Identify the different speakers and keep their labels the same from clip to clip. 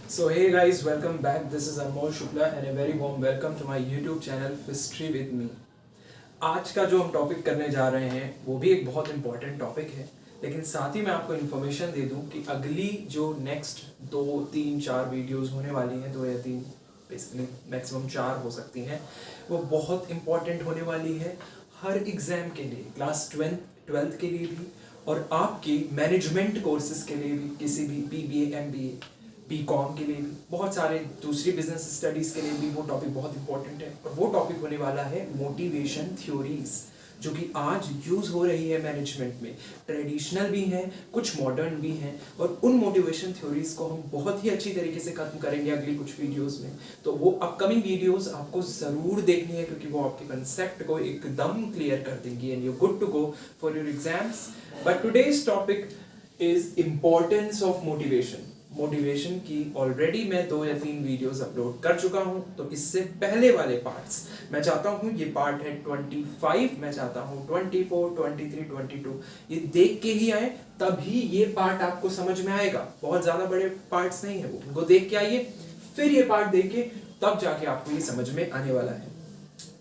Speaker 1: So hey guys, welcome back. This is Anmol Shukla and a very warm welcome to my YouTube channel History with Me. आज का जो हम topic करने जा रहे हैं वो भी एक बहुत इंपॉर्टेंट टॉपिक है, लेकिन साथ ही मैं आपको इन्फॉर्मेशन दे दूं कि अगली जो नेक्स्ट 2 3 4 वीडियोस होने वाली हैं, 2 या 3 बेसिकली मैक्सिमम 4 हो सकती हैं, वो बहुत इंपॉर्टेंट होने वाली है हर एग्जाम के लिए, क्लास 12th के लिए भी और आपकी मैनेजमेंट कोर्सेज के लिए भी, किसी भी BBA MBA BCom के लिए भी, बहुत सारे दूसरी बिजनेस स्टडीज के लिए भी वो टॉपिक बहुत इंपॉर्टेंट है। और वो टॉपिक होने वाला है मोटिवेशन थ्योरीज, जो कि आज यूज हो रही है मैनेजमेंट में। ट्रेडिशनल भी हैं, कुछ मॉडर्न भी हैं, और उन मोटिवेशन थ्योरीज को हम बहुत ही अच्छी तरीके से खत्म करेंगे अगली कुछ वीडियोस में। तो वो अपकमिंग वीडियोस आपको जरूर देखनी है, क्योंकि वो आपके कंसेप्ट को एकदम क्लियर कर देंगी and you good to go for your exams. But today's topic is importance of motivation. Motivation की ऑलरेडी मैं 2 या 3 वीडियोस अपलोड कर चुका हूं, तो इससे पहले वाले पार्ट्स मैं चाहता हूं, ये पार्ट है 25, मैं चाहता हूं 24, 23, 22 ये देख के ही आए, तभी ये पार्ट आपको समझ में आएगा। बहुत ज्यादा बड़े पार्ट्स नहीं है वो, उनको देख के आइए, फिर ये पार्ट देख के तब जाके आपको ये समझ में आने वाला है।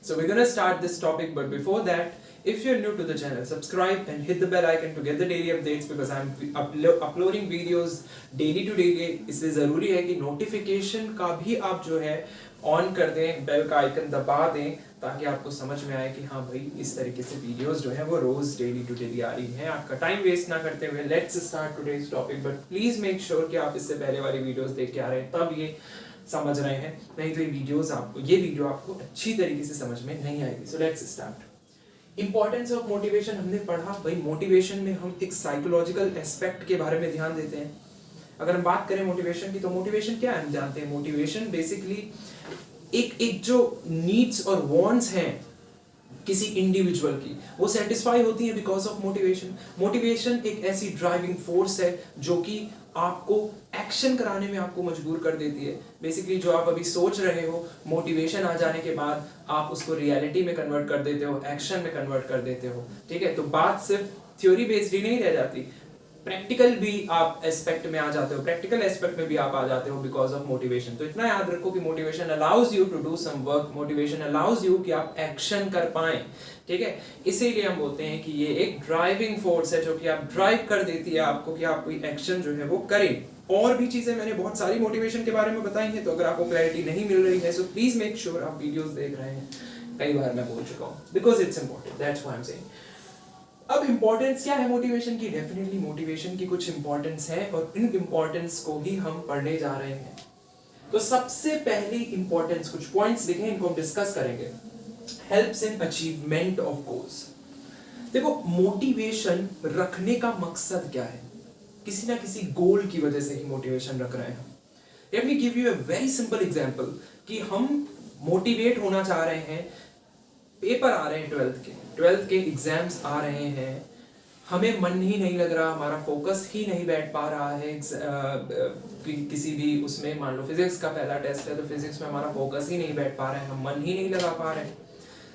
Speaker 1: So we're gonna start this topic, but before that, if you're new to the channel, subscribe and hit the bell icon to get the daily updates, because I'm uploading videos daily to daily। इसलिए ज़रूरी है कि notification का भी आप जो है on कर दें, बेल का आइकन दबा दें, ताकि आपको समझ में आए कि हाँ भाई इस तरीके से वीडियोस जो है वो रोज डेली टू डेली आ रही हैं। आपका टाइम वेस्ट ना करते हुए let's start today's topic, but please make sure कि आप इससे पहले वाली वीडियोस देख के आ रहे हैं, तब ये समझ रहे हैं, नहीं तो ये वीडियो आपको अच्छी तरीके से समझ में नहीं आएगी। So let's start. Importance of motivation हमने पढ़ा। भाई मोटिवेशन में हम एक साइकोलॉजिकल एस्पेक्ट के बारे में ध्यान देते हैं। अगर हम बात करें मोटिवेशन की, तो मोटिवेशन क्या है हम जानते हैं। मोटिवेशन बेसिकली एक जो नीड्स और वांट्स हैं किसी इंडिविजुअल की, वो सेटिस्फाई होती है बिकॉज ऑफ मोटिवेशन। मोटिवेशन एक ऐसी ड्राइविंग फोर्स है जो कि आपको एक्शन कराने में आपको मजबूर कर देती है। बेसिकली जो आप अभी सोच रहे हो, मोटिवेशन आ जाने के बाद आप उसको रियलिटी में कन्वर्ट कर देते हो, एक्शन में कन्वर्ट कर देते हो। ठीक है, तो बात सिर्फ थ्योरी बेस्ड ही नहीं रह जाती, प्रैक्टिकल भी आप एस्पेक्ट में आ जाते हो, प्रैक्टिकल एस्पेक्ट में भी आप आ जाते हो बिकॉज ऑफ मोटिवेशन। तो इतना याद रखो कि motivation allows you to do some work, motivation allows you कि आप एक्शन कर पाएं। ठीक है, इसीलिए हम बोलते हैं कि ये एक ड्राइविंग फोर्स है जो कि आप ड्राइव कर देती है आपको कि आप कोई एक्शन जो है वो करें। और भी चीजें मैंने बहुत सारी मोटिवेशन के बारे में बताई हैं, तो अगर आपको क्लैरिटी नहीं मिल रही है, सो प्लीज मेक श्योर आप वीडियोस देख रहे हैं। कई बार मैं बोल चुका हूँ, because it's important, that's why I am saying. अब इंपॉर्टेंस क्या है मोटिवेशन की? डेफिनेटली मोटिवेशन की कुछ इंपॉर्टेंस है, और इन इंपॉर्टेंस को ही हम पढ़ने जा रहे हैं। तो सबसे पहली इंपॉर्टेंस, कुछ पॉइंट्स लिखे, इनको हम डिस्कस करेंगे। Helps in achievement of goals. देखो, मोटिवेशन रखने का मकसद क्या है? किसी ना किसी गोल की वजह से ही मोटिवेशन रख रहे हैं। Let me give you a very simple example कि हम मोटिवेट होना चाह रहे हैं, पेपर आ रहे हैं 12th के एग्जाम्स आ रहे हैं, हमें मन ही नहीं लग रहा, हमारा फोकस ही नहीं बैठ पा रहा है किसी भी उसमें। मान लो फिजिक्स का पहला टेस्ट है, तो फिजिक्स में हमारा फोकस ही नहीं बैठ पा रहा है, हम मन ही नहीं लगा पा रहे हैं।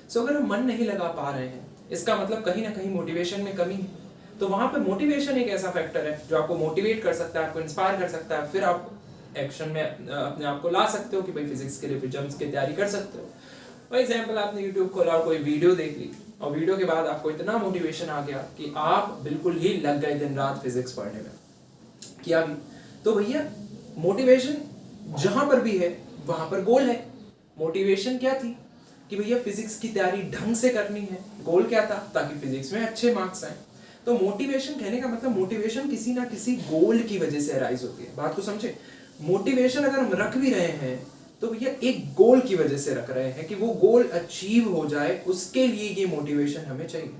Speaker 1: सो अगर हम मन नहीं लगा पा रहे हैं, इसका मतलब कहीं ना कहीं मोटिवेशन में कमी है। तो वहां पे मोटिवेशन एक ऐसा फैक्टर है जो आपको मोटिवेट कर सकता है, आपको इंस्पायर कर सकता है, फिर आप एक्शन में अपने आप को ला सकते हो कि भाई फिजिक्स के लिए फिर जम्स की तैयारी कर सकते हो। फॉर एग्जाम्पल, आपने यूट्यूब खोला और कोई वीडियो देख ली, और वीडियो के बाद आपको इतना मोटिवेशन आ गया कि आप बिल्कुल ही लग गए दिन रात फिजिक्स पढ़ने में, किया भी। तो भैया मोटिवेशन जहां पर भी है वहां पर गोल है। मोटिवेशन क्या थी कि भैया फिजिक्स की तैयारी ढंग से करनी है। गोल क्या था? ताकि फिजिक्स में अच्छे मार्क्स आए। तो मोटिवेशन कहने का मतलब, मोटिवेशन किसी ना किसी गोल की वजह से अराइज होती है। बात को समझे, मोटिवेशन अगर हम रख भी रहे हैं तो भैया एक गोल की वजह से रख रहे हैं कि वो गोल अचीव हो जाए, उसके लिए ये मोटिवेशन हमें चाहिए।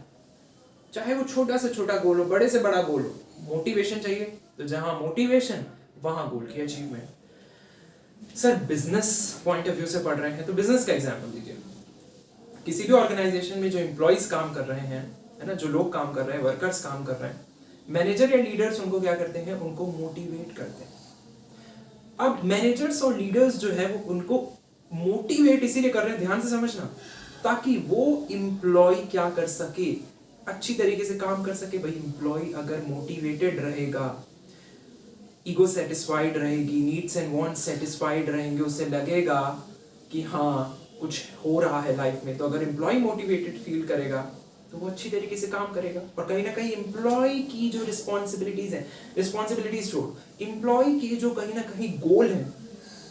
Speaker 1: चाहे वो छोटा से छोटा गोल हो, बड़े से बड़ा गोल हो, मोटिवेशन चाहिए। तो जहां मोटिवेशन वहां गोल की achievement. Sir business point of view से पढ़ रहे हैं, तो बिजनेस का एग्जांपल दीजिए। किसी भी ऑर्गेनाइजेशन में जो एम्प्लॉइज काम कर रहे हैं, है ना, जो लोग काम कर रहे हैं, वर्कर्स काम कर रहे हैं, मैनेजर या लीडर्स उनको क्या करते हैं? उनको मोटिवेट करते हैं। अब मैनेजर्स और लीडर्स जो है वो उनको मोटिवेट इसीलिए कर रहे हैं, ध्यान से समझना, ताकि वो एम्प्लॉय क्या कर सके, अच्छी तरीके से काम कर सके। भाई एम्प्लॉय अगर मोटिवेटेड रहेगा ईगो सेटिस्फाइड रहेगी, नीड्स एंड वांट्स सेटिस्फाइड रहेंगे, उसे लगेगा कि हाँ कुछ हो रहा है लाइफ में। तो अगर एम्प्लॉय मोटिवेटेड फील करेगा तो वो अच्छी तरीके से काम करेगा। और कहीं ना कहीं एम्प्लॉय की जो रिस्पॉन्सिबिलिटीज है, रिस्पॉन्सिबिलिटीज छोड़, एम्प्लॉय के जो कहीं ना कहीं गोल है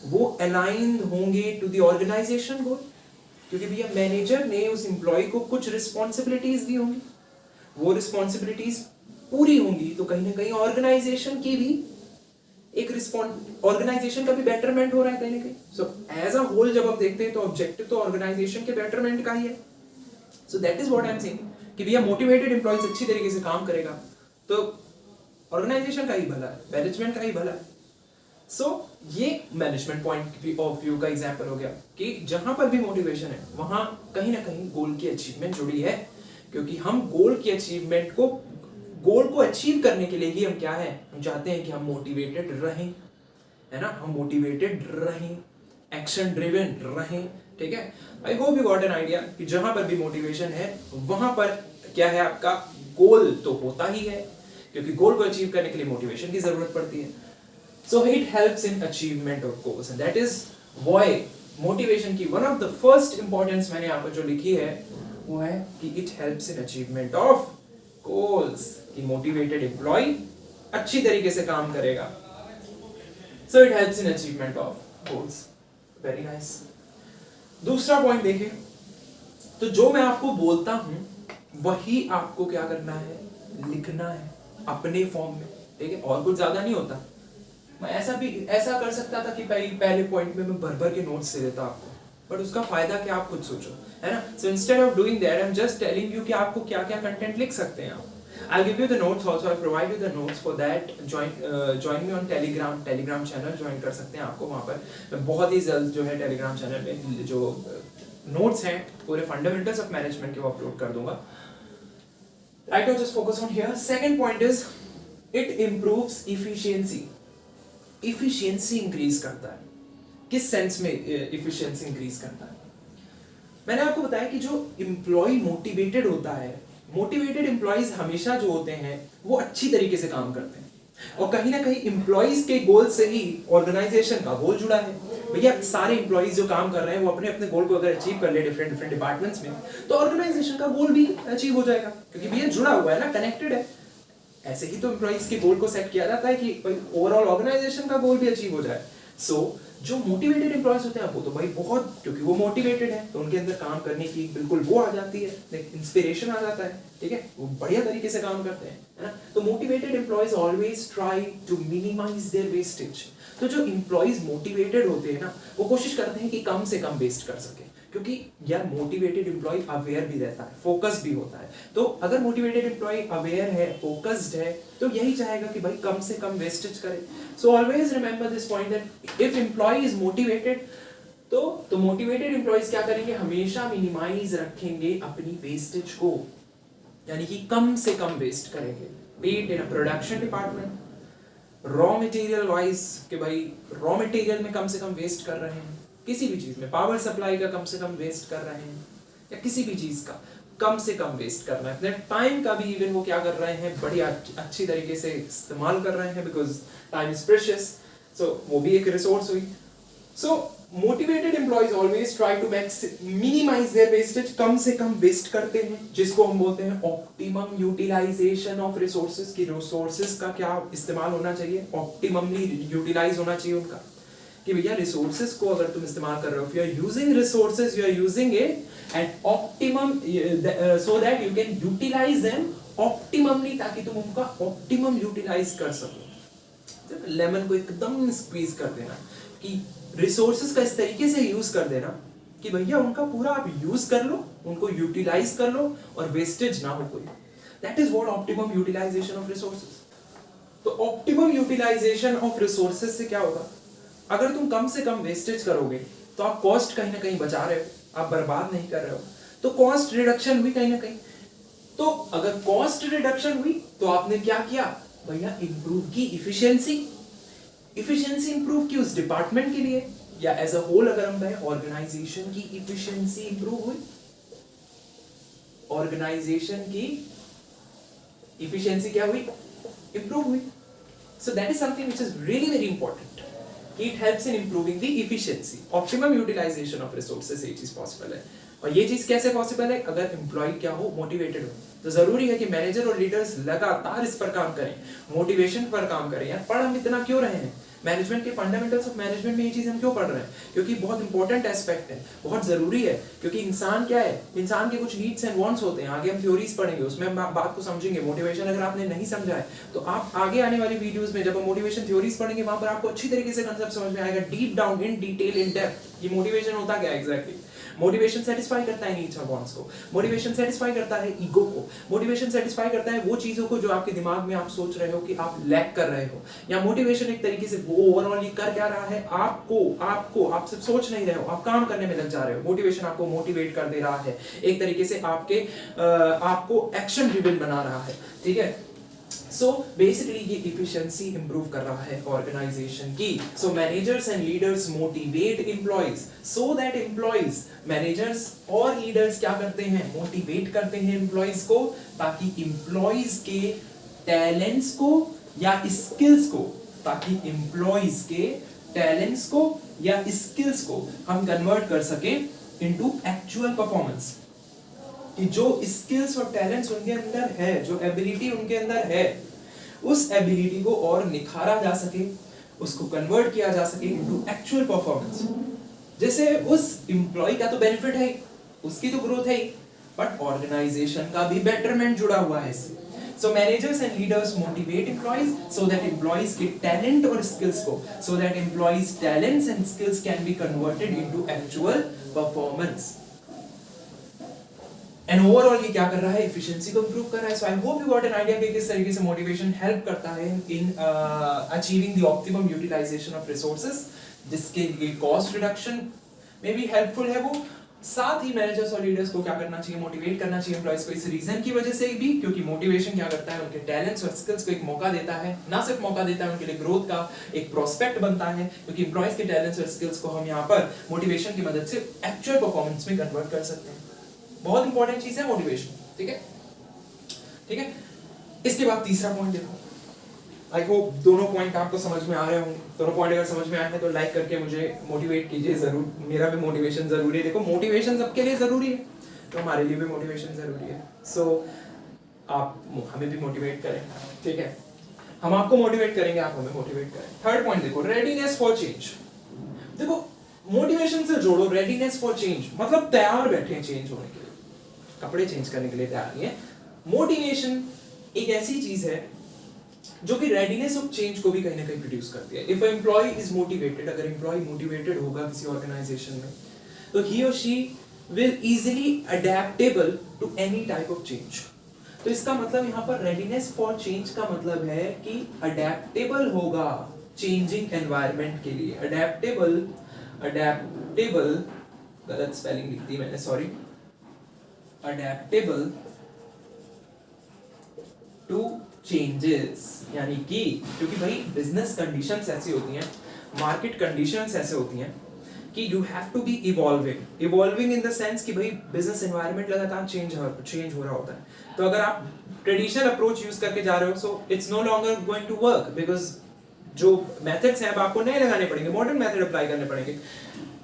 Speaker 1: वो अलाइन होंगे टू द ऑर्गेनाइजेशन गोल, क्योंकि भैया मैनेजर ने उस एम्प्लॉय को कुछ रिस्पॉन्सिबिलिटीज दी होंगी, वो रिस्पॉन्सिबिलिटीज पूरी होंगी तो कहीं ना कहीं ऑर्गेनाइजेशन की भी एक ऑर्गेनाइजेशन का भी बेटरमेंट हो रहा है कहीं ना कहीं। सो एज अ होल जब आप देखते हैं तो ऑब्जेक्टिव तो ऑर्गेनाइजेशन के बेटरमेंट का ही है। So that is what I am saying कि भैया मोटिवेटेड एम्प्लॉइज अच्छी तरीके से काम करेगा तो ऑर्गेनाइजेशन का ही भला है, मैनेजमेंट का ही भला है। सो ये मैनेजमेंट पॉइंट ऑफ व्यू का एग्जांपल हो गया कि जहां पर भी मोटिवेशन है वहां कहीं ना कहीं गोल की अचीवमेंट जुड़ी है, क्योंकि हम गोल की अचीवमेंट को, गोल को अचीव करने के लिए ही हम क्या है, हम चाहते हैं कि हम मोटिवेटेड रहें, है ना, हम मोटिवेटेड रहें, एक्शन ड्रिवन रहें। ठीक है, आई hope you got an idea कि जहां पर भी मोटिवेशन है वहां पर क्या है, आपका गोल तो होता ही है, क्योंकि गोल को अचीव करने के लिए मोटिवेशन की जरूरत पड़ती है। So it helps in achievement of goals, and that is why motivation की one of the first importance मैंने यहाँ पर जो लिखी है वो है कि it helps in achievement of goals, कि motivated employee अच्छी तरीके से काम करेगा। So it helps in achievement of goals. Very nice. दूसरा पॉइंट देखिए, तो जो मैं आपको बोलता हूँ वही आपको क्या करना है, लिखना है अपने फॉर्म में। ठीक है, और कुछ ज्यादा नहीं होता। मैं ऐसा कर सकता था कि पहले पॉइंट में मैं भर भर के नोट्स दे देता आपको, बट उसका फायदा क्या, आप खुद सोचो, है ना। So instead of doing that I am just telling you कि आपको क्या क्या कंटेंट लिख सकते हैं आप। I'll give you the notes also, I'll provide you the notes for that. Join me on Telegram channel, join कर सकते हैं आपको वहाँ पर। मैं बहुत ही जल्द जो है टेलीग्राम चैनल में जो नोट्स हैं पूरे फंडामेंटल्स ऑफ मैनेजमेंट के वो अपलोड कर दूंगा। Right now just focus on here. Second point is it improves efficiency. Efficiency increase करता है। किस सेंस में इफिशियंसी इंक्रीज करता है? मैंने आपको बताया कि जो एम्प्लॉय मोटिवेटेड होता है, मोटिवेटेड एम्प्लॉइज हमेशा जो होते हैं वो अच्छी तरीके से काम करते हैं, और कहीं ना कहीं एम्प्लॉइज के गोल से ही ऑर्गेनाइजेशन का गोल जुड़ा है। भैया सारे एम्प्लॉइज जो काम कर रहे हैं वो अपने अपने गोल को अगर अचीव कर ले डिफरेंट डिपार्टमेंट्स में, तो ऑर्गेनाइजेशन का गोल भी अचीव हो जाएगा, क्योंकि भैया जुड़ा हुआ है ना, कनेक्टेड है। ऐसे ही तो एम्प्लॉइज के गोल को सेट किया जाता है कि भाई ओवरऑल ऑर्गेनाइजेशन का गोल भी अचीव हो जाए। सो जो मोटिवेटेड एम्प्लॉइज होते हैं वो तो भाई बहुत, क्योंकि वो मोटिवेटेड है तो उनके अंदर काम करने की बिल्कुल वो आ जाती है, इंस्पिरेशन आ जाता है। ठीक है, वो बढ़िया तरीके से काम करते हैं, है ना। तो motivated employees always try to minimise their wastage. तो जो एम्प्लॉइज मोटिवेटेड होते हैं ना वो कोशिश करते हैं कि कम से कम वेस्ट कर सके, क्योंकि यार मोटिवेटेड एम्प्लॉय अवेयर भी रहता है, फोकस भी होता है। तो अगर मोटिवेटेड एम्प्लॉय अवेयर है, फोकस्ड है, तो यही चाहेगा कि भाई कम से कम वेस्टेज करे। So always remember this point that if employee is motivated, तो मोटिवेटेड एम्प्लॉयज क्या करेंगे, हमेशा मिनिमाइज रखेंगे अपनी वेस्टेज को, यानी कि कम से कम वेस्ट करेंगे। B it in a production department, raw material wise कि भाई रॉ मटेरियल में कम से कम वेस्ट कर रहे हैं, किसी भी चीज में पावर सप्लाई का कम से कम वेस्ट कर रहे हैं, या किसी भी चीज का कम से कम वेस्ट करना है। अपने टाइम का भी इवन वो क्या कर रहे हैं, बढ़िया अच्छी तरीके से इस्तेमाल कर रहे हैं, because time is precious. So वो भी एक रिसोर्स हुई। So motivated employees always try to minimise their wastage, कम से कम वेस्ट करते हैं, जिसको हम बोलते हैं ऑप्टिमम यूटिलाइजेशन ऑफ रिसोर्सेज। की रिसोर्सेज का क्या इस्तेमाल होना चाहिए, ऑप्टिममली यूटिलाइज होना चाहिए उनका, कि भैया रिसोर्सेज को अगर तुम इस्तेमाल कर रहे हो, you are using resources, you are using it at optimum so that you can utilize them optimally, ताकि तुम उनका ऑप्टिमम यूटिलाइज कर सको। लेमन को एकदम स्क्वीज कर देना, कि रिसोर्सेज का इस तरीके से यूज कर देना कि भैया उनका पूरा आप यूज कर लो, उनको यूटिलाइज कर लो और वेस्टेज ना हो कोई। That is what optimum utilisation of resources. तो ऑप्टिमम यूटिलाइजेशन ऑफ रिसोर्सेज से क्या होगा, अगर तुम कम से कम वेस्टेज करोगे तो आप कॉस्ट कहीं ना कहीं बचा रहे हो, आप बर्बाद नहीं कर रहे हो, तो कॉस्ट रिडक्शन हुई कहीं ना कहीं। तो अगर कॉस्ट रिडक्शन हुई तो आपने क्या किया भैया, इंप्रूव की इफिशियंसी। इफिशियंसी इंप्रूव की उस डिपार्टमेंट के लिए, या एज अ होल अगर हम कहें ऑर्गेनाइजेशन की इफिशियंसी इंप्रूव हुई, ऑर्गेनाइजेशन की इफिशियंसी क्या हुई, इंप्रूव हुई। So that is something which is really very important. It helps in improving the efficiency, optimum utilization of resources. ये चीज पॉसिबल है. और ये चीज कैसे पॉसिबल है? अगर एम्प्लॉय क्या हो, मोटिवेटेड हो. तो जरूरी है कि मैनेजर और लीडर्स लगातार इस पर काम करें, मोटिवेशन पर काम करें. यार पढ़ हम इतना क्यों रहे हैं? मैनेजमेंट के फंडामेंटल्स ऑफ मैनेजमेंट में ये चीज हम क्यों पढ़ रहे हैं? क्योंकि बहुत इंपॉर्टेंट एस्पेक्ट है, बहुत जरूरी है. क्योंकि इंसान क्या है, इंसान के कुछ नीड्स एंड वांट्स होते हैं. आगे हम थ्योरीज पढ़ेंगे, उसमें हम बात को समझेंगे. मोटिवेशन अगर आपने नहीं समझा है तो आप आगे आने वाली वीडियोस में जब हम मोटिवेशन थ्योरीज पढ़ेंगे वहां पर आपको अच्छी तरीके से कंसेप्ट समझ में आएगा, deep down, in detail, in depth. ये मोटिवेशन होता क्या है एग्जैक्टली. मोटिवेशन सेटिस्फाई करता है नीड्स और वांट्स को. मोटिवेशन सेटिस्फाई करता है ईगो को. मोटिवेशन सेटिस्फाई करता है वो चीजों को जो आपके दिमाग में आप सोच रहे हो कि आप लैक कर रहे हो. या मोटिवेशन एक तरीके से वो ओवरऑल ये कर क्या रहा है, आपको आप सिर्फ सोच नहीं रहे हो, आप काम करने में लग जा रहे हो. मोटिवेशन आपको मोटिवेट कर दे रहा है, एक तरीके से आपको एक्शन ड्रिवन बना रहा है. ठीक है. So basically ये efficiency improve कर रहा है organization की. So managers and leaders motivate employees so that employees, managers और leaders क्या करते हैं, motivate करते हैं employees को, ताकि employees के talents को या skills को, ताकि employees के talents को या skills को हम convert कर सकें into actual performance. कि जो स्किल्स और टैलेंट्स उनके अंदर है, जो एबिलिटी उनके अंदर है, उस एबिलिटी को और निखारा जा सके, उसको कन्वर्ट किया जा सके इनटू एक्चुअल परफॉर्मेंस. जैसे उस एम्प्लॉय का तो बेनिफिट है, उसकी तो ग्रोथ है, बट ऑर्गेनाइजेशन का भी बेटरमेंट जुड़ा हुआ है इससे. So managers and leaders motivate employees so that employees get talent और skills को, so that employees talents and skills can be converted into actual performance. And overall ये क्या कर रहा है, एफिशिएंसी को इंप्रूव कर रहा है. So I hope you got an idea कि किस तरीके से मोटिवेशन हेल्प करता है in achieving the optimum utilisation of resources, जिसके लिए कॉस्ट रिडक्शन में भी हेल्पफुल है वो. साथ ही मैनेजर्स और लीडर्स को क्या करना चाहिए, मोटिवेट करना चाहिए एम्प्लॉइज को, इस रीजन की वजह से भी, क्योंकि मोटिवेशन क्या करता है, उनके टैलेंट्स और स्किल्स को एक मौका देता है. ना सिर्फ मौका देता है, उनके लिए ग्रोथ का एक प्रोस्पेक्ट बनता है, क्योंकि एम्प्लॉइज के टैलेंट्स और स्किल्स को हम यहाँ पर मोटिवेशन की मदद से एक्चुअल परफॉर्मेंस में कन्वर्ट कर सकते हैं. बहुत इंपॉर्टेंट चीज है मोटिवेशन. ठीक है, ठीक है. इसके बाद तीसरा पॉइंट देखो. आई होप दोनों पॉइंट आपको समझ में आ रहे होंगे. दोनों पॉइंट अगर समझ में आए हैं तो लाइक करके मुझे मोटिवेट कीजिए जरूर. मेरा भी मोटिवेशन जरूरी है. देखो मोटिवेशन सबके लिए जरूरी है, तो हमारे लिए भी मोटिवेशन जरूरी है. सो आप हमें भी मोटिवेट करें. ठीक है, हम आपको मोटिवेट करेंगे, आप हमें मोटिवेट करें. थर्ड पॉइंट देखो, रेडीनेस फॉर चेंज. देखो मोटिवेशन से जोड़ो रेडीनेस फॉर चेंज, मतलब तैयार बैठे हैं चेंज होने के लिए, कपड़े चेंज करने के लिए तैयार नहीं है. मोटिवेशन एक ऐसी चीज है जो कि रेडीनेस ऑफ चेंज को भी कहीं ना कहीं प्रोड्यूस करती है. इफ एम्प्लॉय इज मोटिवेटेड, अगर एम्प्लॉय मोटिवेटेड होगा किसी ऑर्गेनाइजेशन में, तो ही और she will easily adaptable to any type of change. तो इसका मतलब यहाँ पर रेडीनेस फॉर चेंज का मतलब है कि अडेप्टेबल होगा चेंजिंग एनवायरनमेंट के लिए. अडेप्टेबल गलत स्पेलिंग लिख दी मैंने, सॉरी. अडेप्टेबल टू चेंजेस, यानी कि क्योंकि भाई बिजनेस कंडीशंस ऐसी होती हैं, मार्केट कंडीशंस ऐसे होती हैं कि you have to be evolving in the sense कि भाई बिजनेस एनवायरनमेंट लगातार चेंज हो रहा होता है. तो अगर आप ट्रेडिशनल अप्रोच यूज करके जा रहे हो, so it's no longer going to work, because जो मेथड्स हैं आपको नए लगाने पड़ेंगे, मॉडर्न मेथड अप्लाई करने पड़ेंगे.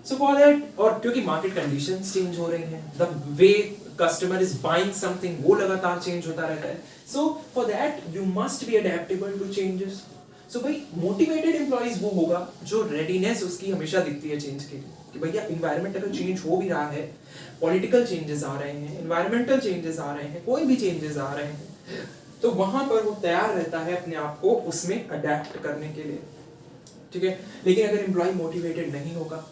Speaker 1: सो फॉर दैट, और क्योंकि मार्केट कंडीशंस चेंज हो रही हैं, the way customer is buying something वो लगातार चेंज होता रहता है. So for that you must be adaptable to changes. So भाई मोटिवेटेड एम्प्लॉइज वो होगा जो रेडीनेस उसकी हमेशा दिखती है चेंज के लिए, कि भैया एनवायरनमेंट अगर चेंज हो भी रहा है, पॉलिटिकल चेंजेस आ रहे हैं, एनवायरमेंटल चेंजेस आ रहे हैं, कोई भी चेंजेस आ रहे हैं, तो वहां पर वो तैयार रहता है अपने आप को उसमें अडेप्ट करने के लिए. ठीक है. लेकिन अगर एम्प्लॉय मोटिवेटेड नहीं होगा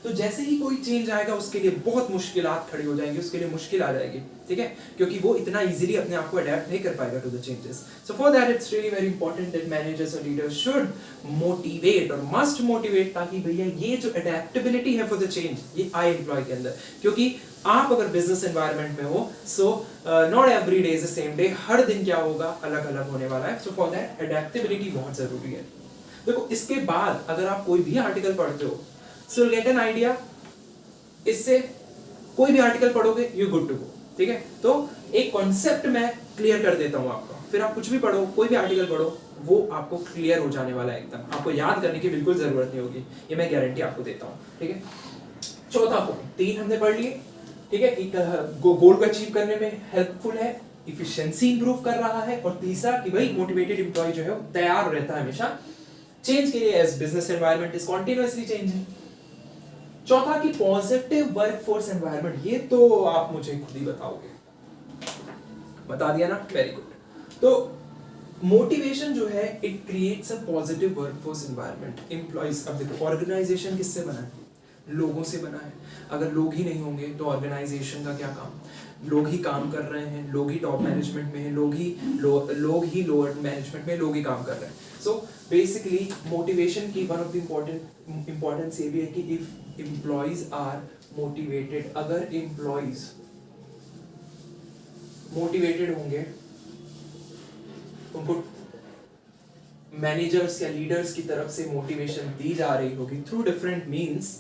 Speaker 1: तो जैसे ही कोई चेंज आएगा उसके लिए बहुत मुश्किलात खड़ी हो जाएंगी, उसके लिए मुश्किल आ जाएगी. ठीक है, क्योंकि वो इतना इजीली अपने आप को अडेप्ट नहीं कर पाएगा to the changes. So for that it's really very important that managers और लीडर्स शुड मोटिवेट और मस्ट मोटिवेट, ताकि भैया ये जो अडेप्टेबिलिटी है फॉर द चेंज ये आए एम्प्लॉय के अंदर. क्योंकि आप अगर बिजनेस एनवायरनमेंट में हो, so not every day is the same day, हर दिन क्या होगा, अलग अलग होने वाला है. सो फॉर दैट अडेप्टेबिलिटी बहुत जरूरी है. देखो इसके बाद अगर आप कोई भी आर्टिकल पढ़ते हो, सो गेट एन आइडिया, इससे कोई भी आर्टिकल पढ़ोगे यू गुड टू गो. ठीक है, तो एक कॉन्सेप्ट मैं क्लियर कर देता हूं आपको, फिर आप कुछ भी पढ़ो, कोई भी आर्टिकल पढ़ो, वो आपको क्लियर हो जाने वाला है एकदम, आपको याद करने की बिल्कुल जरूरत नहीं होगी, ये मैं गारंटी आपको देता हूँ, ठीक है। चौथा पॉइंट, 3 हमने पढ़ लिए, ठीक है, कि गोल को अचीव करने में हेल्पफुल है, इफिशिएंसी इंप्रूव कर रहा है, और तीसरा कि भाई मोटिवेटेड एम्प्लॉय जो है वो तैयार रहता है हमेशा चेंज के लिए, as business environment is continuously changing. चौथा कि पॉजिटिव वर्कफोर्स एनवायरनमेंट, ये तो आप मुझे खुद ही बताओगे, बता दिया ना, वेरी गुड। तो मोटिवेशन जो है it creates a positive workforce environment. Employees, अब देखो ऑर्गेनाइजेशन किससे बना है, लोगों से बना है। अगर लोग ही नहीं होंगे तो ऑर्गेनाइजेशन का क्या काम, लोग ही काम कर रहे हैं, लोग ही टॉप मैनेजमेंट में हैं, लोग ही लोअर मैनेजमेंट में लोग ही काम कर रहे हैं। सो बेसिकली मोटिवेशन की वन ऑफ द इम्पोर्टेंस ये भी है कि इफ एम्प्लॉइज आर मोटिवेटेड, अगर एम्प्लॉइज मोटिवेटेड होंगे, उनको मैनेजर्स या लीडर्स की तरफ से मोटिवेशन दी जा रही होगी थ्रू डिफरेंट मीन्स,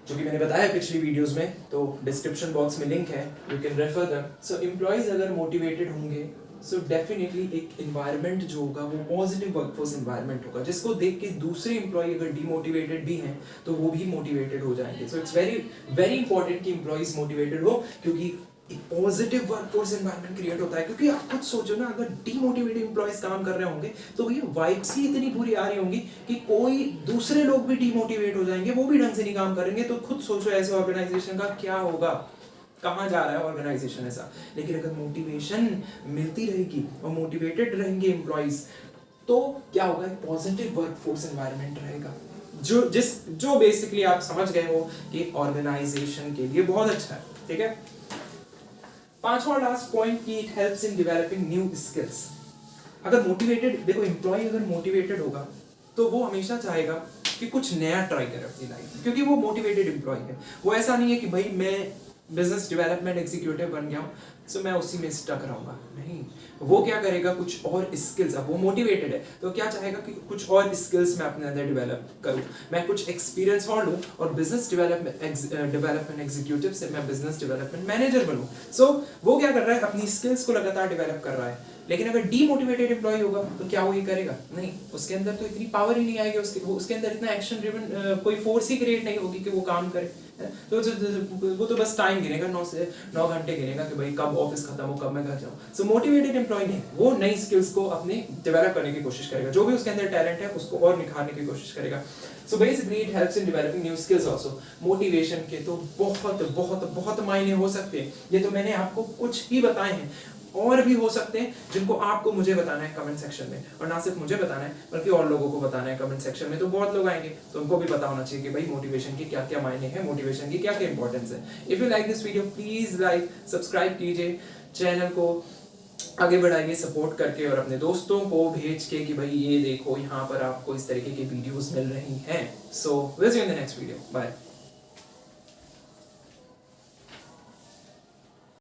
Speaker 1: जो कि मैंने बताया पिछली वीडियोस में, तो डिस्क्रिप्शन बॉक्स में लिंक है, you can refer them. So employees अगर मोटिवेटेड होंगे, सो डेफिनेटली एक एनवायरनमेंट जो होगा वो पॉजिटिव वर्कफोर्स एनवायरनमेंट होगा, जिसको देख के दूसरे एम्प्लॉय अगर डीमोटिवेटेड भी हैं तो वो भी मोटिवेटेड हो जाएंगे। So it's very very important कि एम्प्लॉइज मोटिवेटेड हो, क्योंकि एक पॉजिटिव वर्कफोर्स एनवायरनमेंट क्रिएट होता है। क्योंकि आप खुद सोचो ना, अगर डीमोटिवेटेड एम्प्लॉइज काम कर रहे होंगे तो ये वाइब्स ही इतनी बुरी आ रही होंगी कि कोई दूसरे लोग भी डीमोटिवेट हो जाएंगे, वो भी ढंग से नहीं काम करेंगे। तो खुद सोचो ऐसे ऑर्गेनाइजेशन का क्या होगा, कहाँ जा रहा है ऑर्गेनाइजेशन ऐसा। लेकिन अगर मोटिवेशन मिलती रहेगी और मोटिवेटेड रहेंगे एम्प्लॉइज, तो क्या होगा, एक पॉजिटिव वर्कफोर्स एनवायरनमेंट रहेगा, जो बेसिकली आप समझ गए हो कि ऑर्गेनाइजेशन के लिए बहुत अच्छा है, ठीक है। पांचवा लास्ट पॉइंट की it helps in developing new skills. अगर मोटिवेटेड, देखो एम्प्लॉय अगर मोटिवेटेड होगा तो वो हमेशा चाहेगा कि कुछ नया ट्राई करे अपनी लाइफ में, क्योंकि वो मोटिवेटेड एम्प्लॉय है। वो ऐसा नहीं है कि भाई मैं बिजनेस डेवलपमेंट एग्जीक्यूटिव बन गया हूँ सो मैं उसी में स्टक रहूंगा, नहीं। वो क्या करेगा, कुछ और स्किल्स, अब वो मोटिवेटेड है तो क्या चाहेगा कि कुछ और स्किल्स मैं अपने अंदर डेवलप करूँ, मैं कुछ एक्सपीरियंस और लूँ, और बिजनेस डेवलपमेंट एग्जीक्यूटिव से मैं बिजनेस डेवलपमेंट मैनेजर बनूँ। सो वो क्या कर रहा है, अपनी स्किल्स को लगातार डेवलप कर रहा है। लेकिन अगर डीमोटिवेटेड एम्प्लॉय होगा तो क्या वो ये करेगा, नहीं, उसके अंदर तो इतनी पावर ही नहीं आएगी, उसके अंदर इतना एक्शन ड्रिवन कोई फोर्स ही क्रिएट नहीं होगी कि वो काम करे। तो वो तो बस टाइम गिनेगा, 9 से 9 घंटे गिनेगा कि भाई कब ऑफिस खत्म हो, कब मैं घर जाऊँ। सो मोटिवेटेड एम्प्लॉय नहीं, वो नई स्किल्स को अपने डेवलप करने की कोशिश करेगा, जो भी उसके अंदर टैलेंट है उसको और निखारने की कोशिश करेगा। So basically it helps in developing new skills also. Motivation के तो बहुत बहुत बहुत मायने हो सकते हैं, ये तो मैंने आपको कुछ ही बताए हैं, और भी हो सकते हैं जिनको आपको मुझे बताना है कमेंट सेक्शन में, और ना सिर्फ मुझे बताना है बल्कि और लोगों को बताना है कमेंट सेक्शन में। तो बहुत लोग आएंगे तो उनको भी पता होना चाहिए कि भाई मोटिवेशन के क्या क्या मायने हैं, मोटिवेशन की क्या क्या इंपॉर्टेंस है। If you like this video please like, subscribe कीजिए, चैनल को आगे बढ़ाइए सपोर्ट करके, और अपने दोस्तों को भेज के कि भाई ये देखो यहाँ पर आपको इस तरीके की वीडियोस मिल रही हैं। So will see you in the next video, bye.